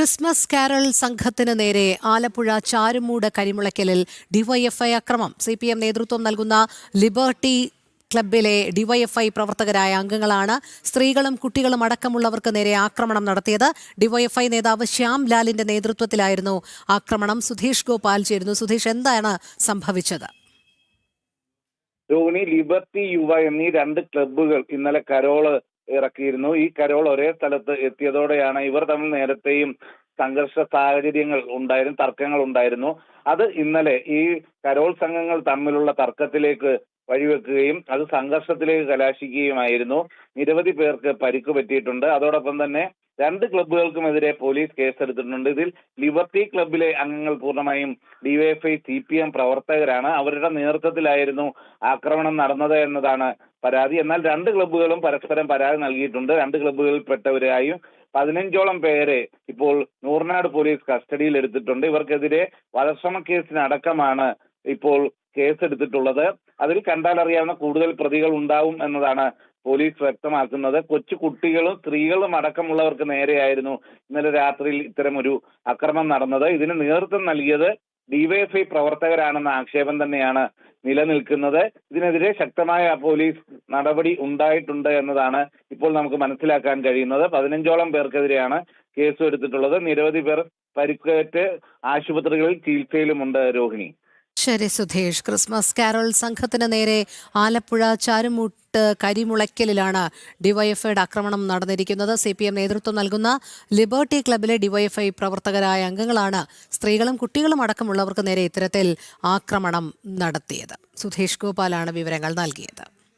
Christmas carol സംഘത്തിന് നേരെ Alappuzha Charummood കരിമുളയ്ക്കലിൽ DYFI അക്രമം. CPM നേതൃത്വം നൽകുന്ന ലിബർട്ടി ക്ലബിലെ ഡിവൈഎഫ്ഐ പ്രവർത്തകരായ അംഗങ്ങളാണ് സ്ത്രീകളും കുട്ടികളും അടക്കമുള്ളവർക്ക് നേരെ ആക്രമണം നടത്തിയത്. ഡിവൈഎഫ്ഐ നേതാവ് ശ്യാം ലാലിന്റെ നേതൃത്വത്തിലായിരുന്നു ആക്രമണം. സുധീഷ് ഗോപാൽ ചേരുന്നു. സുധീഷ്, എന്താണ് സംഭവിച്ചത്? രോഹിണി, ലിബർട്ടി യുവ എന്നീ രണ്ട് ക്ലബ്ബുകൾ ഇന്നലെ കരോള് ഇറക്കിയിരുന്നു. ഈ കരോൾ ഒരേ സ്ഥലത്ത് എത്തിയതോടെയാണ് ഇവർ തമ്മിൽ നേരത്തെയും സംഘർഷ സാഹചര്യങ്ങൾ ഉണ്ടായിരുന്നു, തർക്കങ്ങൾ ഉണ്ടായിരുന്നു. അത് ഇന്നലെ ഈ കരോൾ സംഘങ്ങൾ തമ്മിലുള്ള തർക്കത്തിലേക്ക് വഴിവെക്കുകയും അത് സംഘർഷത്തിലേക്ക് കലാശിക്കുകയുമായിരുന്നു. നിരവധി പേർക്ക് പരിക്ക് പറ്റിയിട്ടുണ്ട്. അതോടൊപ്പം തന്നെ രണ്ട് ക്ലബ്ബുകൾക്കുമെതിരെ പോലീസ് കേസെടുത്തിട്ടുണ്ട്. ഇതിൽ ലിബർട്ടി ക്ലബിലെ അംഗങ്ങൾ പൂർണ്ണമായും ഡിവൈഎഫ്ഐ CPM പ്രവർത്തകരാണ്. അവരുടെ നേതൃത്വത്തിലായിരുന്നു ആക്രമണം നടന്നത് എന്നതാണ് പരാതി. എന്നാൽ രണ്ട് ക്ലബ്ബുകളും പരസ്പരം പരാതി നൽകിയിട്ടുണ്ട്. രണ്ട് ക്ലബ്ബുകളിൽപ്പെട്ടവരായും 15ഓളം പേരെ ഇപ്പോൾ നൂർനാട് പോലീസ് കസ്റ്റഡിയിൽ എടുത്തിട്ടുണ്ട്. ഇവർക്കെതിരെ വധശ്രമ കേസിനടക്കമാണ് ഇപ്പോൾ കേസെടുത്തിട്ടുള്ളത്. അതിൽ കണ്ടാലറിയാവുന്ന കൂടുതൽ പ്രതികൾ ഉണ്ടാവും എന്നതാണ് പോലീസ് വ്യക്തമാക്കുന്നത്. കൊച്ചു കുട്ടികളും സ്ത്രീകളും അടക്കമുള്ളവർക്ക് നേരെയായിരുന്നു ഇന്നലെ രാത്രിയിൽ ഇത്തരമൊരു അക്രമം നടന്നത്. ഇതിന് നേതൃത്വം നൽകിയത് ഡിവൈഎഫ്ഐ പ്രവർത്തകരാണെന്ന ആക്ഷേപം തന്നെയാണ് നിലനിൽക്കുന്നത്. ഇതിനെതിരെ ശക്തമായ പോലീസ് നടപടി ഉണ്ടായിട്ടുണ്ട് എന്നതാണ് ഇപ്പോൾ നമുക്ക് മനസ്സിലാക്കാൻ കഴിയുന്നത്. 15ഓളം പേർക്കെതിരെയാണ് കേസ് എടുത്തിട്ടുള്ളത്. നിരവധി പേർ പരിക്കേറ്റ് ആശുപത്രികളിൽ ചികിത്സയിലുമുണ്ട്. രോഹിണി. ശരി സുധീഷ്. ക്രിസ്മസ് കാരൽ സംഘത്തിന് നേരെ ആലപ്പുഴ ചാരുമൂട്ട് കരിമുളയ്ക്കലിലാണ് ഡിവൈഎഫ്ഐയുടെ ആക്രമണം നടന്നിരിക്കുന്നത്. CPM നേതൃത്വം നൽകുന്ന ലിബർട്ടി ക്ലബിലെ ഡിവൈഎഫ്ഐ പ്രവർത്തകരായ അംഗങ്ങളാണ് സ്ത്രീകളും കുട്ടികളും അടക്കമുള്ളവർക്ക് നേരെ ഇത്തരത്തിൽ ആക്രമണം നടത്തിയത്. സുധീഷ് ഗോപാലാണ് വിവരങ്ങൾ നൽകിയത്.